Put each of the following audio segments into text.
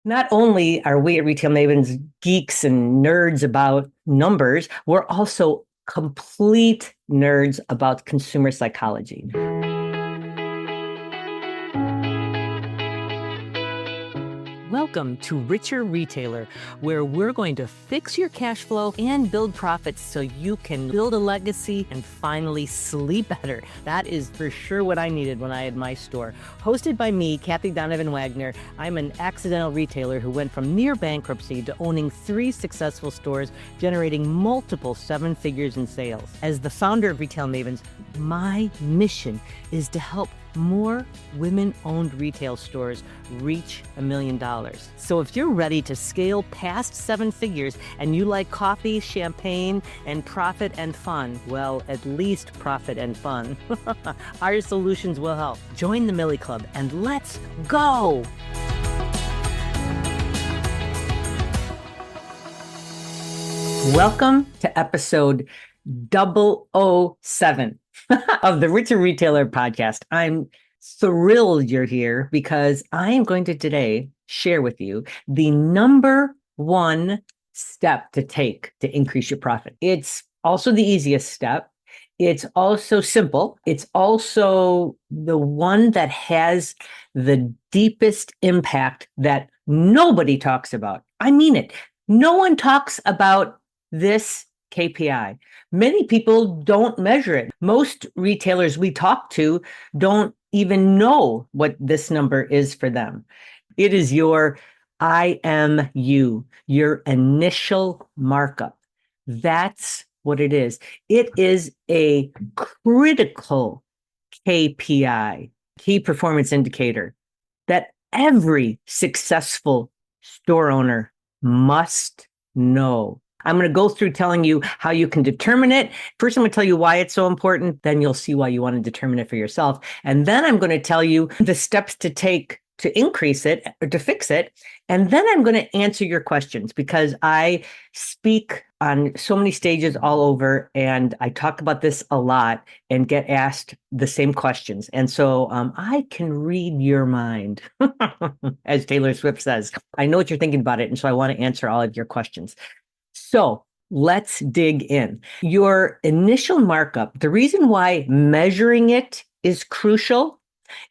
Not only are we at Retail Mavens geeks and nerds about numbers, we're also complete nerds about consumer psychology. Welcome to Richer Retailer, where we're going to fix your cash flow and build profits so you can build a legacy and finally sleep better. That is for sure what I needed when I had my store. Hosted by me, Cathy Wagner, I'm an accidental retailer who went from near bankruptcy to owning 3 successful stores, generating multiple 7 figures in sales. As the founder of Retail Mavens, my mission is to help more women-owned retail stores reach $1 million. So if you're ready to scale past 7 figures and you like coffee, champagne, and profit and fun, well, at least profit and fun, our solutions will help. Join the Millie Club and let's go! Welcome to episode 007 of the Richer Retailer podcast. I'm thrilled you're here because I am going to today share with you the number 1 step to take to increase your profit. It's also the easiest step. It's also simple. It's also the one that has the deepest impact that nobody talks about. I mean it. No one talks about this KPI. Many people don't measure it. Most retailers we talk to don't even know what this number is for them. It is your IMU, your initial markup. That's what it is. It is a critical KPI, key performance indicator, that every successful store owner must know. I'm going to go through telling you how you can determine it. First, I'm going to tell you why it's so important. Then you'll see why you want to determine it for yourself. And then I'm going to tell you the steps to take to increase it or to fix it. And then I'm going to answer your questions because I speak on so many stages all over and I talk about this a lot and get asked the same questions. And so I can read your mind, as Taylor Swift says. I know what you're thinking about it. And so I want to answer all of your questions. So let's dig in. Your initial markup, the reason why measuring it is crucial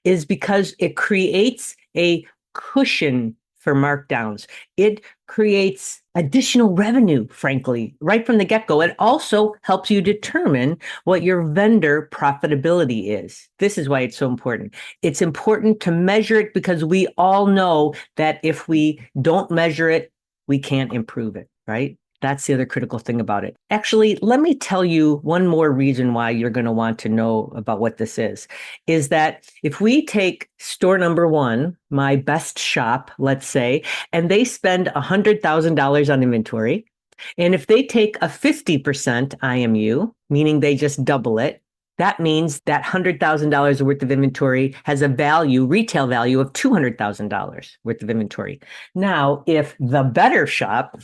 is because it creates a cushion for markdowns. It creates additional revenue, frankly, right from the get-go. It also helps you determine what your vendor profitability is. This is why it's so important. It's important to measure it because we all know that if we don't measure it, we can't improve it, right? That's the other critical thing about it. Actually, let me tell you one more reason why you're going to want to know about what this is that if we take store number 1, my best shop, let's say, and they spend $100,000 on inventory, and if they take a 50% IMU, meaning they just double it, that means that $100,000 worth of inventory has a value, retail value of $200,000 worth of inventory. Now, if the better shop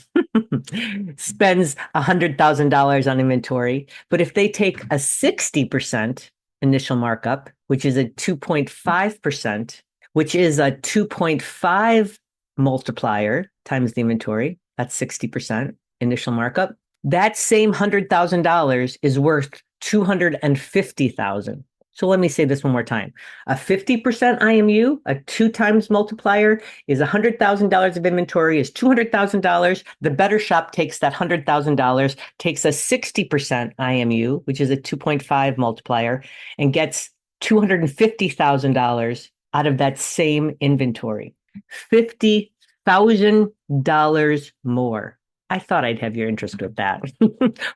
spends $100,000 on inventory, but if they take a 60% initial markup, which is a 2.5%, which is a 2.5 multiplier times the inventory, that's 60% initial markup, that same $100,000 is worth $250,000. So let me say this one more time. A 50% IMU, a 2 times multiplier is $100,000 of inventory is $200,000. The better shop takes that $100,000, takes a 60% IMU, which is a 2.5 multiplier, and gets $250,000 out of that same inventory. $50,000 more. I thought I'd have your interest with that.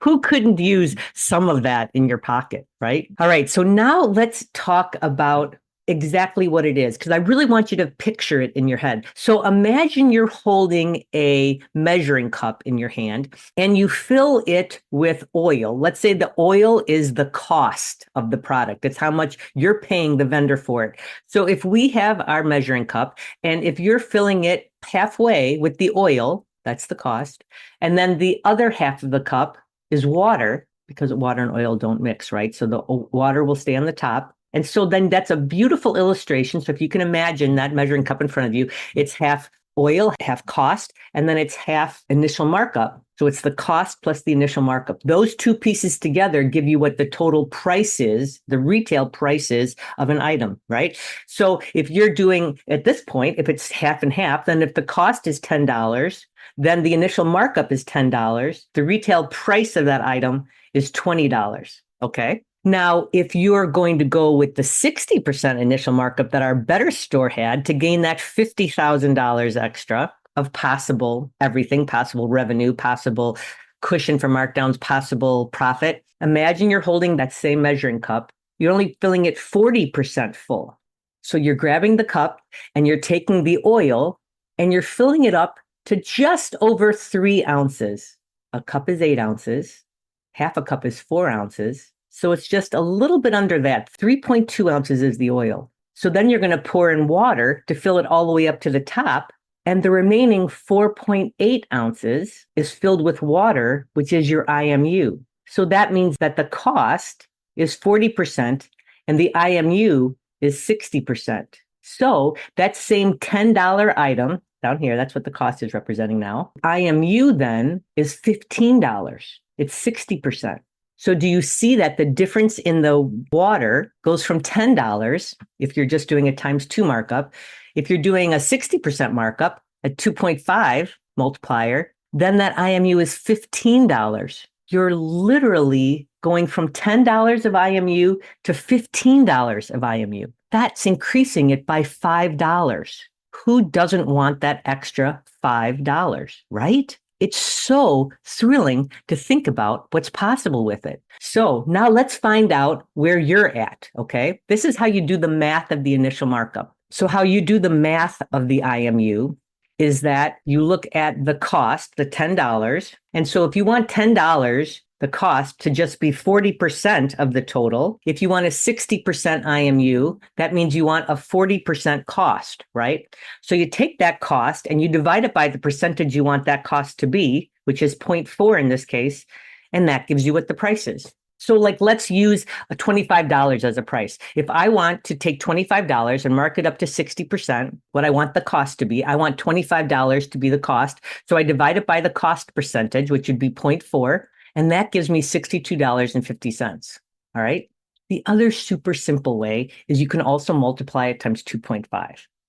Who couldn't use some of that in your pocket, right? All right, so now let's talk about exactly what it is, because I really want you to picture it in your head. So imagine you're holding a measuring cup in your hand and you fill it with oil. Let's say the oil is the cost of the product. It's how much you're paying the vendor for it. So if we have our measuring cup and if you're filling it halfway with the oil, that's the cost. And then the other half of the cup is water, because water and oil don't mix, right? So the water will stay on the top. And so then that's a beautiful illustration. So if you can imagine that measuring cup in front of you, it's half oil, half cost, and then it's half initial markup. So it's the cost plus the initial markup. Those two pieces together give you what the total price is, the retail price is of an item, right? So if you're doing, at this point, if it's half and half, then if the cost is $10, then the initial markup is $10. The retail price of that item is $20, okay? Now, if you're going to go with the 60% initial markup that our better store had to gain that $50,000 extra of possible everything, possible revenue, possible cushion for markdowns, possible profit, imagine you're holding that same measuring cup. You're only filling it 40% full. So you're grabbing the cup and you're taking the oil and you're filling it up to just over 3 ounces. A cup is 8 ounces. Half a cup is 4 ounces. So it's just a little bit under that. 3.2 ounces is the oil. So then you're going to pour in water to fill it all the way up to the top. And the remaining 4.8 ounces is filled with water, which is your IMU. So that means that the cost is 40% and the IMU is 60%. So that same $10 item down here, that's what the cost is representing now. IMU then is $15. It's 60%. So do you see that the difference in the water goes from $10 if you're just doing a times 2 markup? If you're doing a 60% markup, a 2.5 multiplier, then that IMU is $15. You're literally going from $10 of IMU to $15 of IMU. That's increasing it by $5. Who doesn't want that extra $5, right? It's so thrilling to think about what's possible with it. So now let's find out where you're at, okay? This is how you do the math of the initial markup. So how you do the math of the IMU is that you look at the cost, the $10. And so if you want $10, the cost to just be 40% of the total, if you want a 60% IMU, that means you want a 40% cost, right? So you take that cost and you divide it by the percentage you want that cost to be, which is 0.4 in this case, and that gives you what the price is. So like, let's use a $25 as a price. If I want to take $25 and mark it up to 60%, what I want the cost to be, I want $25 to be the cost. So I divide it by the cost percentage, which would be 0.4. And that gives me $62.50. All right. The other super simple way is you can also multiply it times 2.5,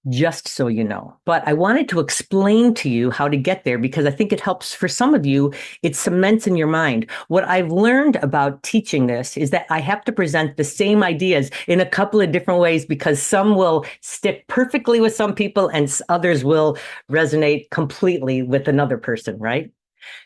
just so you know. But I wanted to explain to you how to get there because I think it helps for some of you. It cements in your mind. What I've learned about teaching this is that I have to present the same ideas in a couple of different ways because some will stick perfectly with some people and others will resonate completely with another person, right?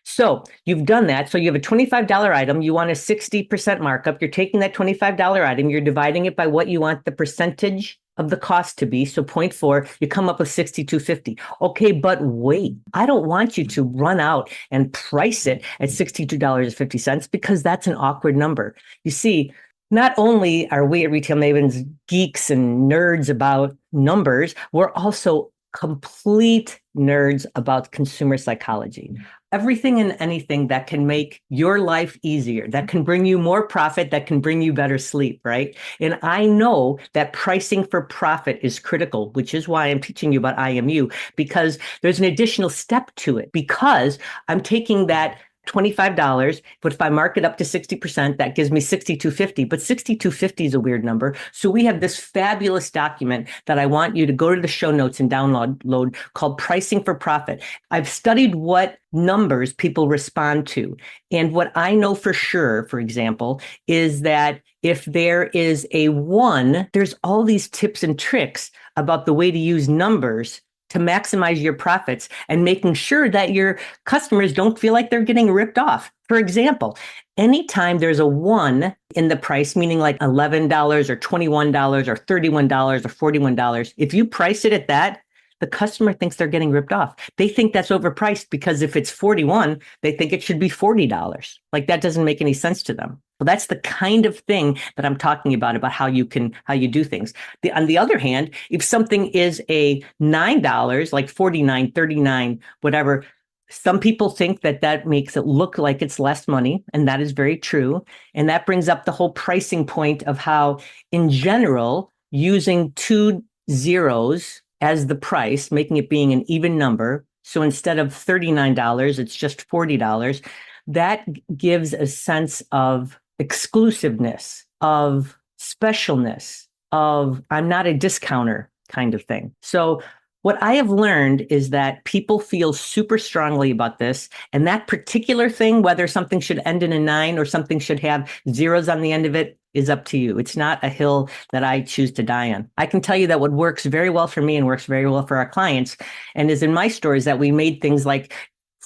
So you've done that. So you have a $25 item. You want a 60% markup. You're taking that $25 item. You're dividing it by what you want the percentage of the cost to be. So 0.4, you come up with $62.50. Okay, but wait, I don't want you to run out and price it at $62.50 because that's an awkward number. You see, not only are we at Retail Mavens geeks and nerds about numbers, we're also complete nerds about consumer psychology. Everything and anything that can make your life easier, that can bring you more profit, that can bring you better sleep, right? And I know that pricing for profit is critical, which is why I'm teaching you about IMU, because there's an additional step to it, because I'm taking that $25, but if I mark it up to 60%, that gives me $62.50. But $62.50 is a weird number. So we have this fabulous document that I want you to go to the show notes and download called Pricing for Profit. I've studied what numbers people respond to. And what I know for sure, for example, is that if there is a 1, there's all these tips and tricks about the way to use numbers to maximize your profits and making sure that your customers don't feel like they're getting ripped off. For example, anytime there's a 1 in the price, meaning like $11 or $21 or $31 or $41, if you price it at that, the customer thinks they're getting ripped off. They think that's overpriced because if it's 41, they think it should be $40. Like that doesn't make any sense to them. Well, that's the kind of thing that I'm talking about how you do things. On the other hand, if something is a $9, like 49, 39, whatever, some people think that makes it look like it's less money, and that is very true. And that brings up the whole pricing point of how, in general, using 2 zeros as the price, making it being an even number. So instead of $39, it's just $40. That gives a sense of exclusiveness, of specialness, of I'm not a discounter kind of thing. So what I have learned is that people feel super strongly about this. And that particular thing, whether something should end in a 9 or something should have zeros on the end of it, is up to you. It's not a hill that I choose to die on. I can tell you that what works very well for me and works very well for our clients and is in my stories that we made things like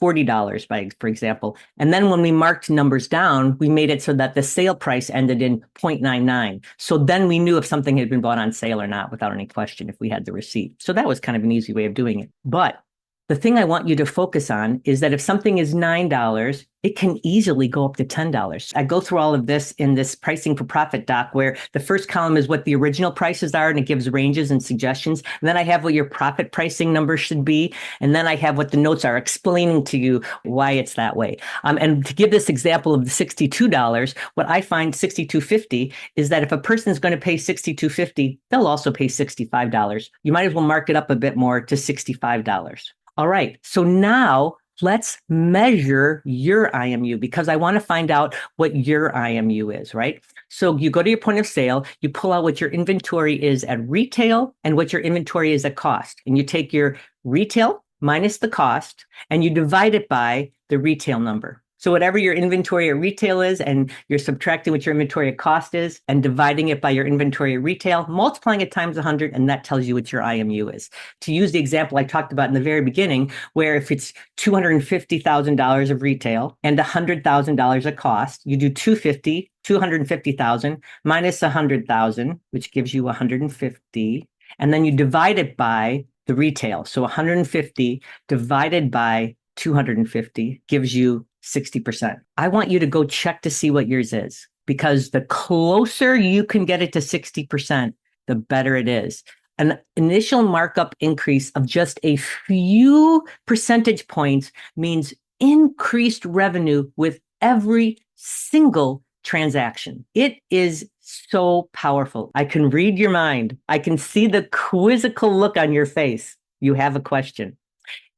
$40 for example. And then when we marked numbers down, we made it so that the sale price ended in 0.99. So then we knew if something had been bought on sale or not without any question if we had the receipt. So that was kind of an easy way of doing it. But the thing I want you to focus on is that if something is $9, it can easily go up to $10. I go through all of this in this pricing for profit doc, where the first column is what the original prices are, and it gives ranges and suggestions. And then I have what your profit pricing number should be. And then I have what the notes are explaining to you why it's that way. And to give this example of the $62, what I find $62.50 is that if a person is going to pay $62.50, they'll also pay $65. You might as well mark it up a bit more to $65. All right. So now let's measure your IMU because I want to find out what your IMU is, right? So you go to your point of sale, you pull out what your inventory is at retail and what your inventory is at cost. And you take your retail minus the cost and you divide it by the retail number. So whatever your inventory at retail is, and you're subtracting what your inventory at cost is and dividing it by your inventory at retail, multiplying it times 100, and that tells you what your IMU is. To use the example I talked about in the very beginning, where if it's $250,000 of retail and $100,000 of cost, you do 250,000 minus 100,000, which gives you 150, and then you divide it by the retail. So 150 divided by 250 gives you 60%. I want you to go check to see what yours is, because the closer you can get it to 60%, the better it is. An initial markup increase of just a few percentage points means increased revenue with every single transaction. It is so powerful. I can read your mind. I can see the quizzical look on your face. You have a question.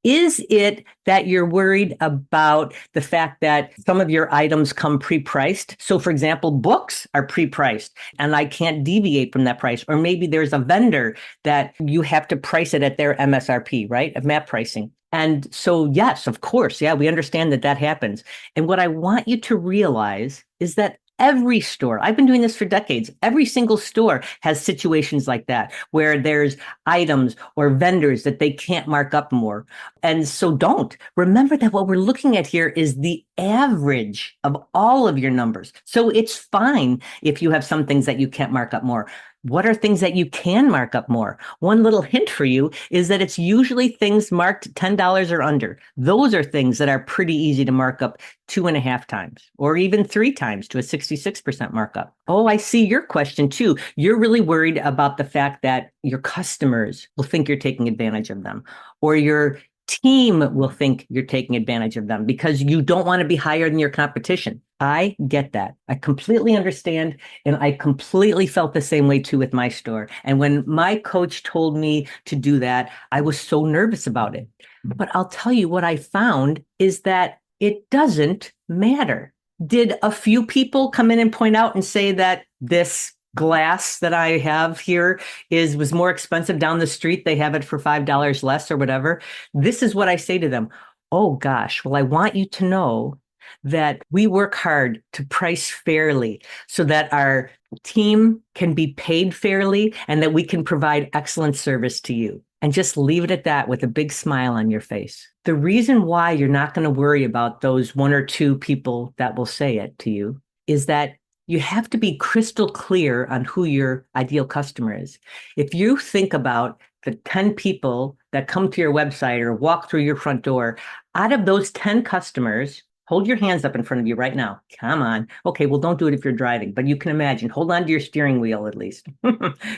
Is it that you're worried about the fact that some of your items come pre-priced? So for example, books are pre-priced and I can't deviate from that price. Or maybe there's a vendor that you have to price it at their MSRP, right? Of map pricing. And so, yes, of course. Yeah, we understand that that happens. And what I want you to realize is that every store, I've been doing this for decades, every single store has situations like that where there's items or vendors that they can't mark up more. And so don't. Remember that what we're looking at here is the average of all of your numbers. So it's fine if you have some things that you can't mark up more. What are things that you can mark up more? One little hint for you is that it's usually things marked $10 or under. Those are things that are pretty easy to mark up 2.5 times or even 3 times to a 66% markup. Oh, I see your question too. You're really worried about the fact that your customers will think you're taking advantage of them, or your team will think you're taking advantage of them because you don't want to be higher than your competition. I get that. I completely understand. And I completely felt the same way too with my store. And when my coach told me to do that, I was so nervous about it. But I'll tell you what I found is that it doesn't matter. Did a few people come in and point out and say that this glass that I have here was more expensive down the street? They have it for $5 less or whatever. This is what I say to them. Oh gosh, well, I want you to know that we work hard to price fairly so that our team can be paid fairly and that we can provide excellent service to you. And just leave it at that with a big smile on your face. The reason why you're not going to worry about those 1 or 2 people that will say it to you is that you have to be crystal clear on who your ideal customer is. If you think about the 10 people that come to your website or walk through your front door, out of those 10 customers, hold your hands up in front of you right now. Come on. Okay, well, don't do it if you're driving, but you can imagine. Hold on to your steering wheel at least.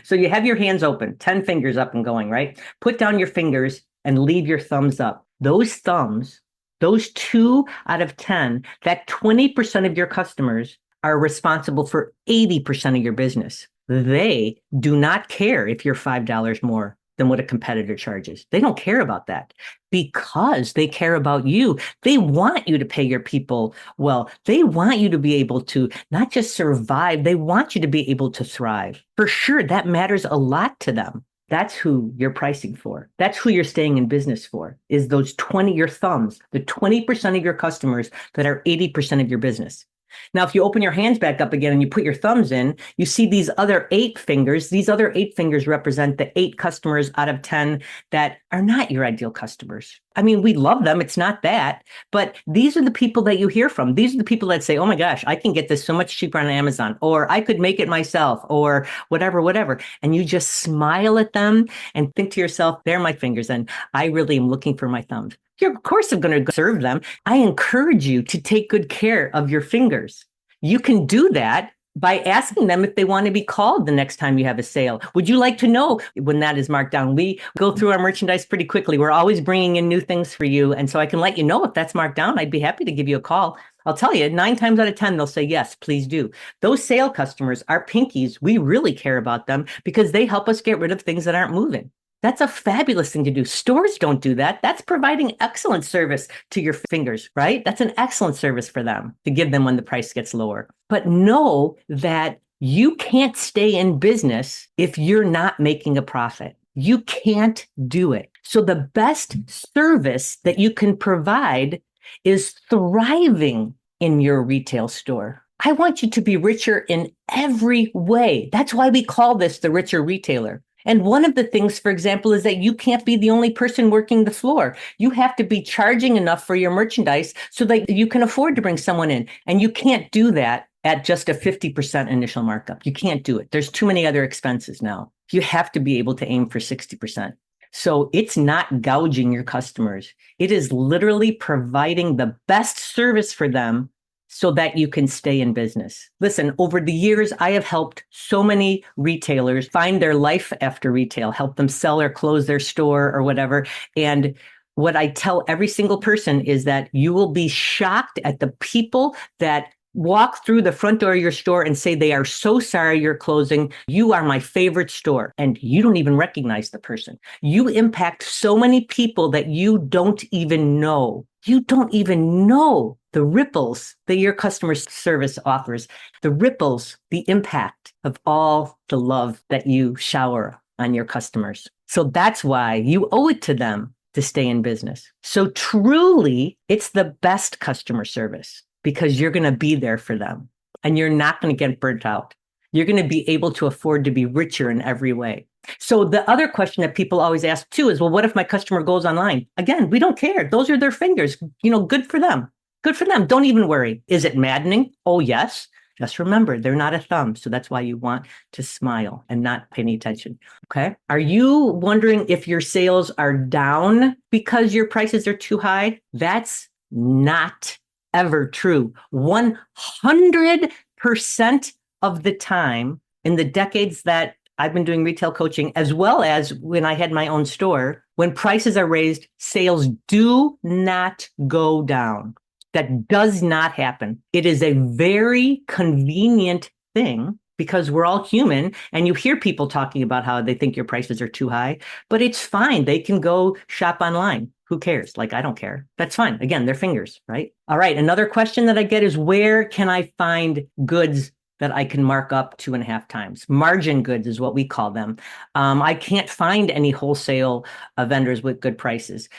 So you have your hands open, 10 fingers up and going, right? Put down your fingers and leave your thumbs up. Those thumbs, those 2 out of 10, that 20% of your customers are responsible for 80% of your business. They do not care if you're $5 more. than what a competitor charges. They don't care about that because they care about you. They want you to pay your people well. They want you to be able to not just survive, they want you to be able to thrive. For sure, that matters a lot to them. That's who you're pricing for. That's who you're staying in business for, is those 20, your thumbs, the 20% of your customers that are 80% of your business. Now, if you open your hands back up again and you put your thumbs in, you see these other 8 fingers. These other 8 fingers represent the 8 customers out of 10 that are not your ideal customers. I mean, we love them. It's not that. But these are the people that you hear from. These are the people that say, oh my gosh, I can get this so much cheaper on Amazon, or I could make it myself, or whatever. And you just smile at them and think to yourself, they're my fingers, and I really am looking for my thumbs. You're, of course, going to serve them. I encourage you to take good care of your fingers. You can do that by asking them if they want to be called the next time you have a sale. Would you like to know when that is marked down? We go through our merchandise pretty quickly. We're always bringing in new things for you. And so I can let you know if that's marked down. I'd be happy to give you a call. I'll tell you, 9 times out of 10, they'll say, yes, please do. Those sale customers, our pinkies, we really care about them because they help us get rid of things that aren't moving. That's a fabulous thing to do. Stores don't do that. That's providing excellent service to your fingers, right? That's an excellent service for them to give them when the price gets lower. But know that you can't stay in business if you're not making a profit. You can't do it. So the best service that you can provide is thriving in your retail store. I want you to be richer in every way. That's why we call this the richer retailer. And one of the things, for example, is that you can't be the only person working the floor. You have to be charging enough for your merchandise so that you can afford to bring someone in. And you can't do that at just a 50% initial markup. You can't do it. There's too many other expenses now. You have to be able to aim for 60%. So it's not gouging your customers. It is literally providing the best service for them so that you can stay in business. Listen, over the years, I have helped so many retailers find their life after retail, help them sell or close their store or whatever. And what I tell every single person is that you will be shocked at the people that walk through the front door of your store and say, they are so sorry you're closing. You are my favorite store. And you don't even recognize the person. You impact so many people that you don't even know. You don't even know the ripples that your customer service offers, the ripples, the impact of all the love that you shower on your customers. So that's why you owe it to them to stay in business. So truly, it's the best customer service because you're going to be there for them and you're not going to get burnt out. You're going to be able to afford to be richer in every way. So the other question that people always ask too is, well, what if my customer goes online? Again, we don't care. Those are their fingers. Good for them. Good for them. Don't even worry. Is it maddening? Oh, yes. Just remember, they're not a thumb. So that's why you want to smile and not pay any attention. Okay. Are you wondering if your sales are down because your prices are too high? That's not ever true. 100% of the time in the decades that I've been doing retail coaching, as well as when I had my own store, when prices are raised, sales do not go down. That does not happen. It is a very convenient thing because we're all human and you hear people talking about how they think your prices are too high, but it's fine. They can go shop online. Who cares? Like, I don't care. That's fine. Again, their fingers, right? All right. Another question that I get is, where can I find goods that I can mark up 2.5 times? Margin goods is what we call them. I can't find any wholesale vendors with good prices.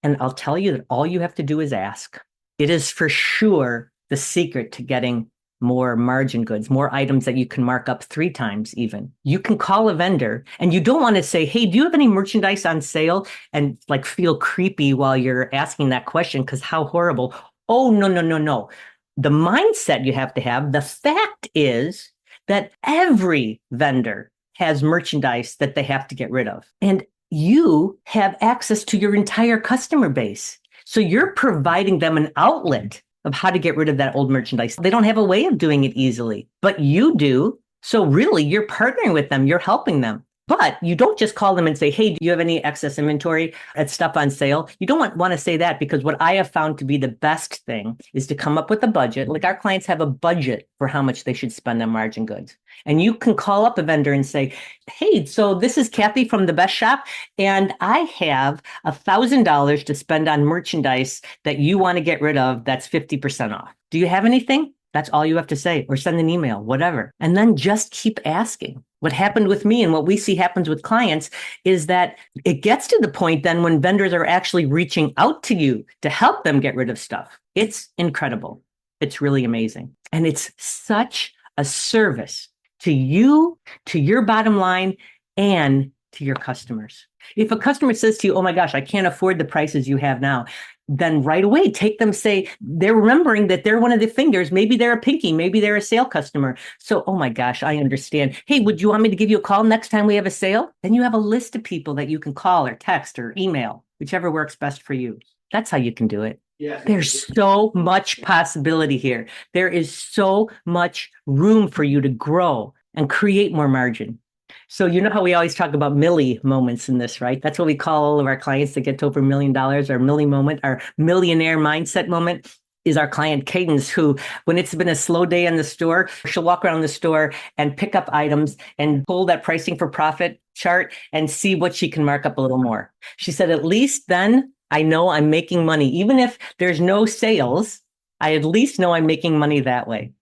And I'll tell you that all you have to do is ask. It is for sure the secret to getting more margin goods, more items that you can mark up 3 times even. You can call a vendor and you don't want to say, hey, do you have any merchandise on sale? And like feel creepy while you're asking that question because how horrible. Oh, no. The mindset you have to have, the fact is that every vendor has merchandise that they have to get rid of. And you have access to your entire customer base. So you're providing them an outlet of how to get rid of that old merchandise. They don't have a way of doing it easily, but you do. So really, you're partnering with them. You're helping them. But you don't just call them and say, hey, do you have any excess inventory at stuff on sale? You don't want to say that, because what I have found to be the best thing is to come up with a budget. Like, our clients have a budget for how much they should spend on margin goods. And you can call up a vendor and say, hey, so this is Cathy from the Best Shop, and I have $1,000 to spend on merchandise that you want to get rid of that's 50% off. Do you have anything? That's all you have to say, or send an email, whatever. And then just keep asking. What happened with me and what we see happens with clients is that it gets to the point then when vendors are actually reaching out to you to help them get rid of stuff. It's incredible. It's really amazing. And it's such a service to you, to your bottom line, and to your customers. If a customer says to you, oh my gosh, I can't afford the prices you have now, then right away, take them, say, they're remembering that they're one of the fingers. Maybe they're a pinky. Maybe they're a sale customer. So, oh my gosh, I understand. Hey, would you want me to give you a call next time we have a sale? Then you have a list of people that you can call or text or email, whichever works best for you. That's how you can do it. Yeah. There's so much possibility here. There is so much room for you to grow and create more margin. So you know how we always talk about milli moments in this, right? That's what we call all of our clients that get to over $1 million. Our milli moment, our millionaire mindset moment is our client Cadence, who, when it's been a slow day in the store, she'll walk around the store and pick up items and pull that pricing for profit chart and see what she can mark up a little more. She said, at least then I know I'm making money. Even if there's no sales, I at least know I'm making money that way.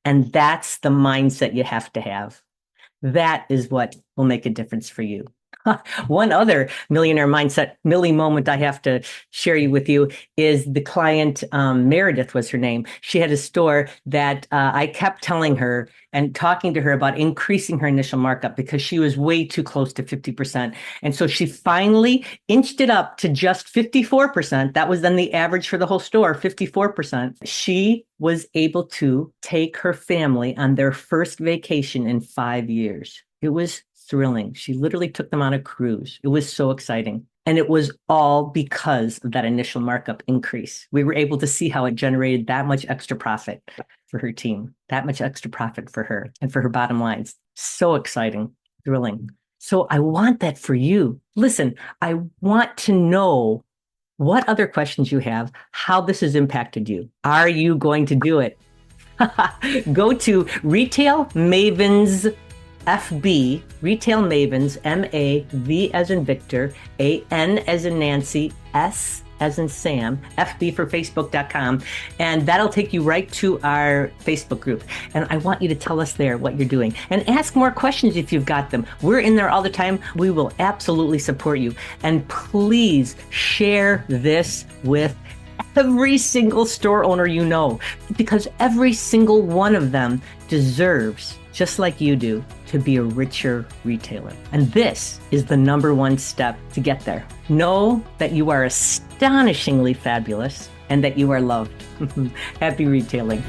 And that's the mindset you have to have. That is what will make a difference for you. One other millionaire mindset milli moment I have to share with you is the client, Meredith was her name. She had a store that I kept telling her and talking to her about increasing her initial markup because she was way too close to 50%. And so she finally inched it up to just 54%. That was then the average for the whole store, 54%. She was able to take her family on their first vacation in 5 years. It was thrilling. She literally took them on a cruise. It was so exciting. And it was all because of that initial markup increase. We were able to see how it generated that much extra profit for her team, that much extra profit for her and for her bottom lines. So exciting, thrilling. So I want that for you. Listen, I want to know what other questions you have, how this has impacted you. Are you going to do it? Go to Retail Mavens FB, Retail Mavens, MAV as in Victor, AN as in Nancy, S as in Sam, FB for Facebook.com. And that'll take you right to our Facebook group. And I want you to tell us there what you're doing and ask more questions if you've got them. We're in there all the time. We will absolutely support you. And please share this with every single store owner you know, because every single one of them deserves, just like you do, to be a richer retailer. And this is the number one step to get there. Know that you are astonishingly fabulous and that you are loved. Happy retailing.